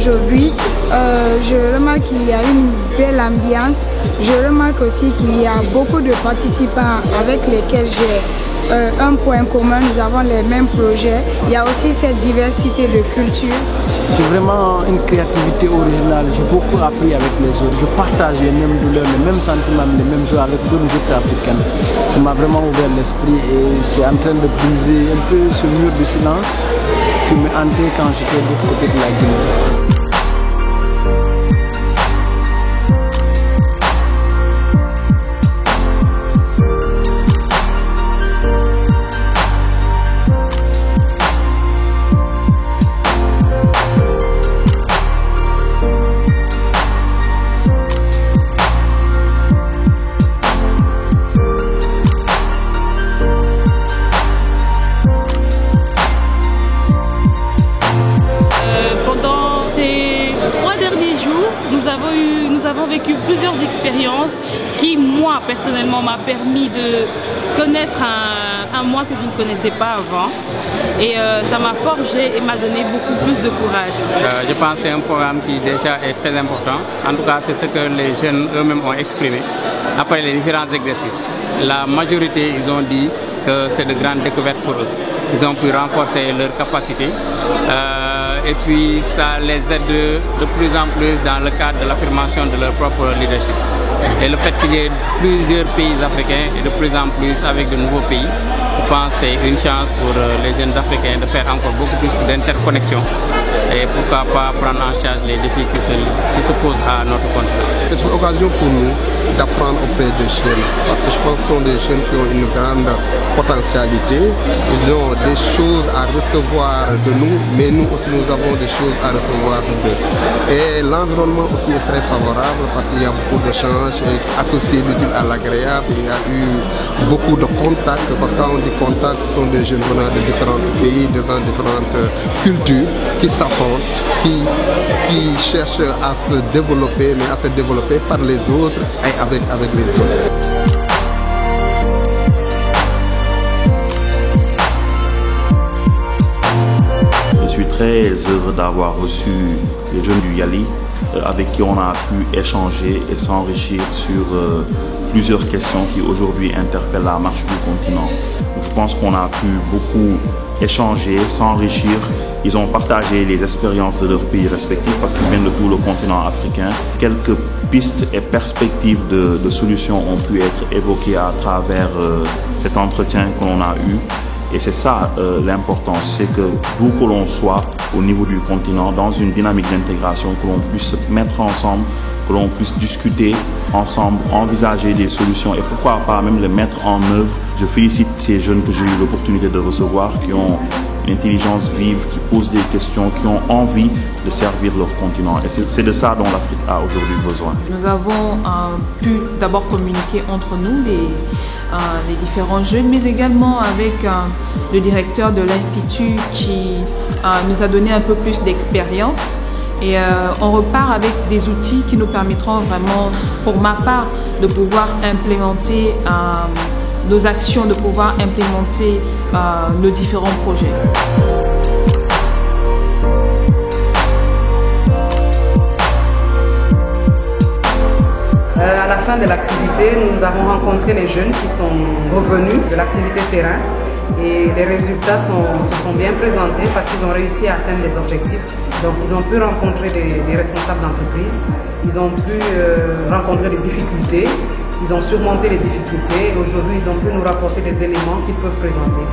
aujourd'hui, je remarque qu'il y a une belle ambiance. Je remarque aussi qu'il y a beaucoup de participants avec lesquels j'ai un point commun, nous avons les mêmes projets. Il y a aussi cette diversité de culture. C'est vraiment une créativité originale. J'ai beaucoup appris avec les autres. Je partage les mêmes douleurs, les mêmes sentiments, les mêmes jeux avec d'autres autres africains. Ça m'a vraiment ouvert l'esprit et c'est en train de briser un peu ce mur de silence qui me hantait quand j'étais de l'autre côté de la Guinée. Nous avons vécu plusieurs expériences qui, moi, personnellement, m'a permis de connaître un moi que je ne connaissais pas avant. Et ça m'a forgé et m'a donné beaucoup plus de courage. Je pense que c'est un programme qui déjà est très important. En tout cas, c'est ce que les jeunes eux-mêmes ont exprimé après les différents exercices. La majorité, ils ont dit que c'est de grandes découvertes pour eux. Ils ont pu renforcer leurs capacités. Et puis ça les aide de plus en plus dans le cadre de l'affirmation de leur propre leadership. Et le fait qu'il y ait plusieurs pays africains et de plus en plus avec de nouveaux pays, je pense que c'est une chance pour les jeunes africains de faire encore beaucoup plus d'interconnexion et pourquoi pas prendre en charge les défis qui se posent à notre continent. C'est une occasion pour nous d'apprendre auprès des jeunes parce que je pense que ce sont des jeunes qui ont une grande potentialité. Ils ont des choses à recevoir de nous, mais nous aussi nous avons des choses à recevoir d'eux. Et l'environnement aussi est très favorable parce qu'il y a beaucoup d'échanges associés l'utile à l'agréable. Il y a eu beaucoup de contacts parce que quand on dit contact, ce sont des jeunes venant de différents pays, de différentes cultures qui s'affrontent, qui cherchent à se développer, mais à se développer par les autres et avec les autres. Je suis très heureux d'avoir reçu les jeunes du Yali avec qui on a pu échanger et s'enrichir sur plusieurs questions qui aujourd'hui interpellent la marche du continent. Je pense qu'on a pu beaucoup échanger, s'enrichir. Ils ont partagé les expériences de leurs pays respectifs parce qu'ils viennent de tout le continent africain. Quelques pistes et perspectives de solutions ont pu être évoquées à travers cet entretien que l'on a eu. Et c'est ça l'importance, c'est que d'où que l'on soit au niveau du continent, dans une dynamique d'intégration, que l'on puisse se mettre ensemble, que l'on puisse discuter ensemble, envisager des solutions et pourquoi pas même les mettre en œuvre. Je félicite ces jeunes que j'ai eu l'opportunité de recevoir, qui ont une intelligence vive, qui posent des questions, qui ont envie de servir leur continent. Et c'est de ça dont l'Afrique a aujourd'hui besoin. Nous avons pu d'abord communiquer entre nous, les différents jeunes, mais également avec le directeur de l'Institut qui nous a donné un peu plus d'expérience. Et on repart avec des outils qui nous permettront vraiment, pour ma part, de pouvoir implémenter nos actions, de pouvoir implémenter nos différents projets. À la fin de l'activité, nous avons rencontré les jeunes qui sont revenus de l'activité terrain et les résultats se sont bien présentés parce qu'ils ont réussi à atteindre les objectifs. Donc ils ont pu rencontrer des responsables d'entreprise, ils ont pu rencontrer des difficultés, ils ont surmonté les difficultés et aujourd'hui ils ont pu nous rapporter des éléments qu'ils peuvent présenter.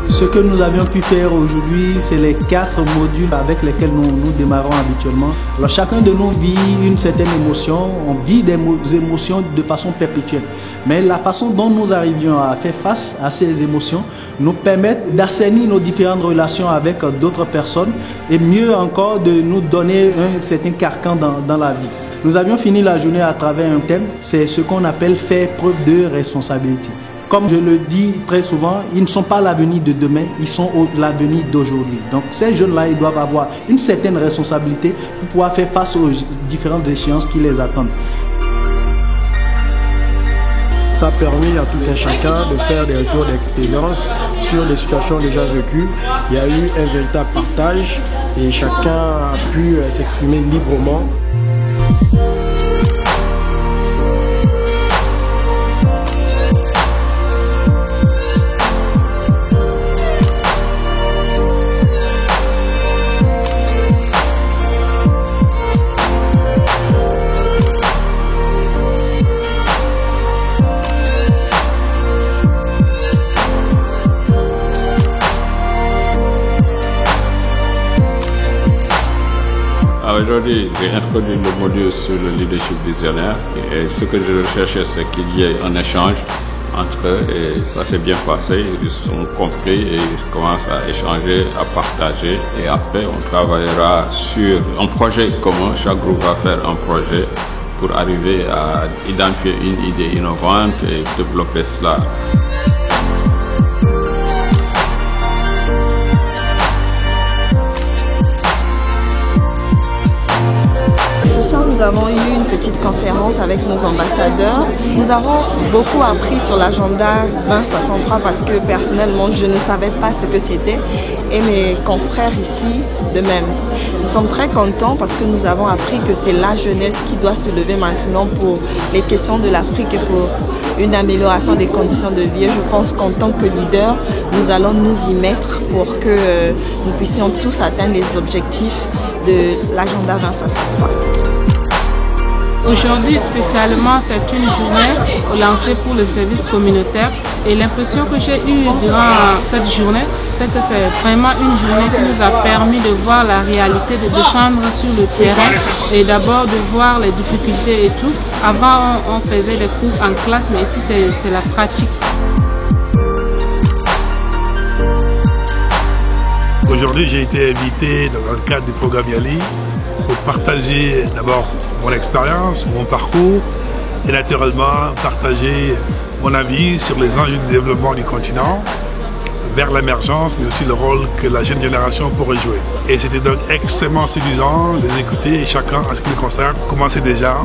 Ce que nous avions pu faire aujourd'hui, c'est les 4 modules avec lesquels nous démarrons habituellement. Alors chacun de nous vit une certaine émotion, on vit des émotions de façon perpétuelle. Mais la façon dont nous arrivions à faire face à ces émotions nous permet d'assainir nos différentes relations avec d'autres personnes et mieux encore de nous donner un certain carcan dans la vie. Nous avions fini la journée à travers un thème, c'est ce qu'on appelle faire preuve de responsabilité. Comme je le dis très souvent, ils ne sont pas l'avenir de demain, ils sont l'avenir d'aujourd'hui. Donc ces jeunes-là, ils doivent avoir une certaine responsabilité pour pouvoir faire face aux différentes échéances qui les attendent. Ça a permis à tout un chacun de faire des retours d'expérience sur les situations déjà vécues. Il y a eu un véritable partage et chacun a pu s'exprimer librement. Aujourd'hui, j'ai introduit le module sur le leadership visionnaire et ce que je recherchais, c'est qu'il y ait un échange entre eux et ça s'est bien passé. Ils sont compris et ils commencent à échanger, à partager et après on travaillera sur un projet commun. Chaque groupe va faire un projet pour arriver à identifier une idée innovante et développer cela. Nous avons eu une petite conférence avec nos ambassadeurs. Nous avons beaucoup appris sur l'agenda 2063 parce que personnellement, je ne savais pas ce que c'était et mes confrères ici de même. Nous sommes très contents parce que nous avons appris que c'est la jeunesse qui doit se lever maintenant pour les questions de l'Afrique et pour une amélioration des conditions de vie. Et je pense qu'en tant que leader, nous allons nous y mettre pour que nous puissions tous atteindre les objectifs de l'agenda 2063. Aujourd'hui, spécialement, c'est une journée lancée pour le service communautaire et l'impression que j'ai eue durant cette journée, c'est que c'est vraiment une journée qui nous a permis de voir la réalité, de descendre sur le terrain et d'abord de voir les difficultés et tout. Avant, on faisait des cours en classe, mais ici, c'est la pratique. Aujourd'hui, j'ai été invité dans le cadre du programme YALI pour partager d'abord mon expérience, mon parcours et naturellement partager mon avis sur les enjeux du développement du continent vers l'émergence, mais aussi le rôle que la jeune génération pourrait jouer. Et c'était donc extrêmement séduisant de les écouter et chacun, en ce qui me concerne, commençait déjà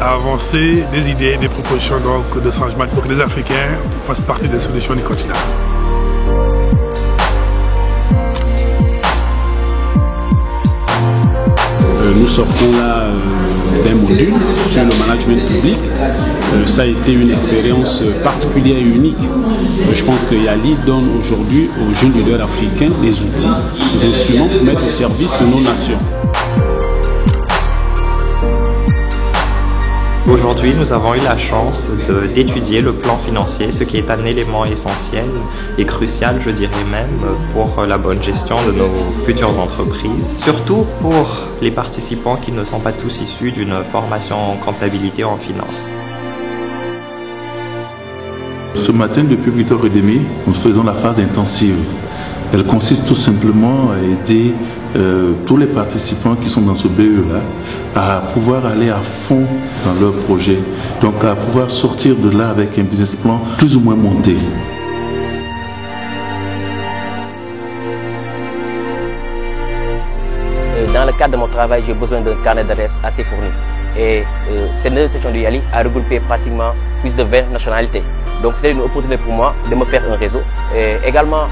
à avancer des idées, des propositions donc, de changement pour que les Africains fassent partie des solutions du continent. Nous sortons là d'un module sur le management public. Ça a été une expérience particulière et unique. Je pense que YALI donne aujourd'hui aux jeunes leaders africains des outils, des instruments pour mettre au service de nos nations. Aujourd'hui, nous avons eu la chance d'étudier le plan financier, ce qui est un élément essentiel et crucial, je dirais même, pour la bonne gestion de nos futures entreprises. Surtout pour les participants qui ne sont pas tous issus d'une formation en comptabilité ou en finance. Ce matin, depuis 8h30, nous faisons la phase intensive. Elle consiste tout simplement à aider tous les participants qui sont dans ce BE-là à pouvoir aller à fond dans leur projet, donc à pouvoir sortir de là avec un business plan plus ou moins monté. Dans le cadre de mon travail, j'ai besoin d'un carnet d'adresses assez fourni. Et cette neuvième session du YALI a regroupé pratiquement plus de 20 nationalités. Donc c'est une opportunité pour moi de me faire un réseau. Et également,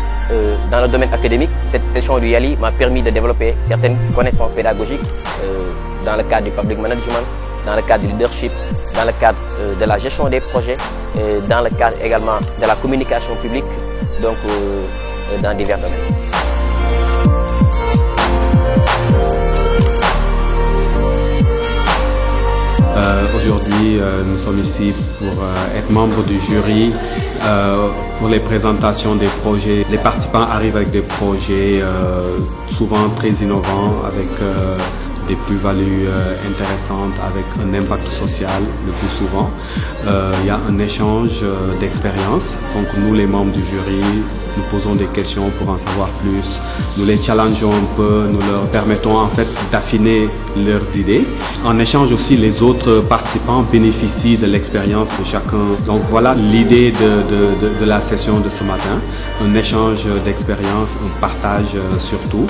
dans le domaine académique, cette session du YALI m'a permis de développer certaines connaissances pédagogiques dans le cadre du public management, dans le cadre du leadership, dans le cadre de la gestion des projets, dans le cadre également de la communication publique, donc dans divers domaines. Aujourd'hui, nous sommes ici pour être membre du jury pour les présentations des projets. Les participants arrivent avec des projets souvent très innovants, avec des plus-values intéressantes, avec un impact social le plus souvent. Il y a un échange d'expériences. Donc nous, les membres du jury, nous posons des questions pour en savoir plus. Nous les challengeons un peu, nous leur permettons en fait d'affiner leurs idées. En échange aussi, les autres participants bénéficient de l'expérience de chacun. Donc voilà l'idée de la session de ce matin. Un échange d'expérience, un partage surtout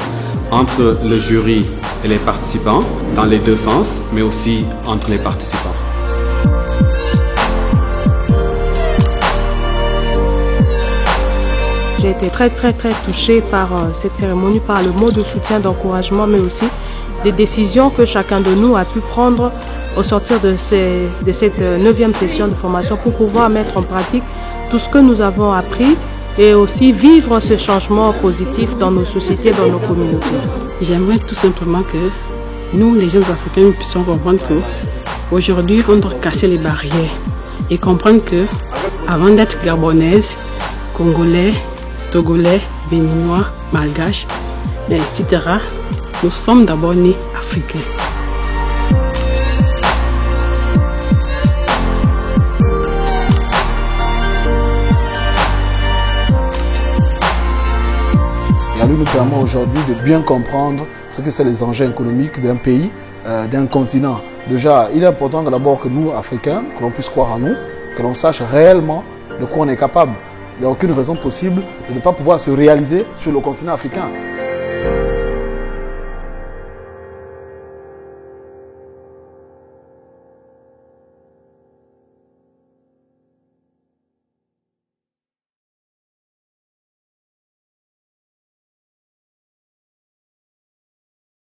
entre le jury et les participants, dans les deux sens, mais aussi entre les participants. été très touchés par cette cérémonie, par le mot de soutien, d'encouragement, mais aussi des décisions que chacun de nous a pu prendre au sortir de cette 9e session de formation pour pouvoir mettre en pratique tout ce que nous avons appris et aussi vivre ce changement positif dans nos sociétés, dans nos communautés. J'aimerais tout simplement que nous, les jeunes Africains, nous puissions comprendre qu'aujourd'hui, on doit casser les barrières et comprendre que avant d'être gabonaise, congolais, togolais, béninois, malgaches, etc., nous sommes d'abord nés africains. Il nous permet aujourd'hui de bien comprendre ce que c'est les enjeux économiques d'un pays, d'un continent. Déjà, il est important d'abord que nous, Africains, que l'on puisse croire en nous, que l'on sache réellement de quoi on est capable. Il n'y a aucune raison possible de ne pas pouvoir se réaliser sur le continent africain.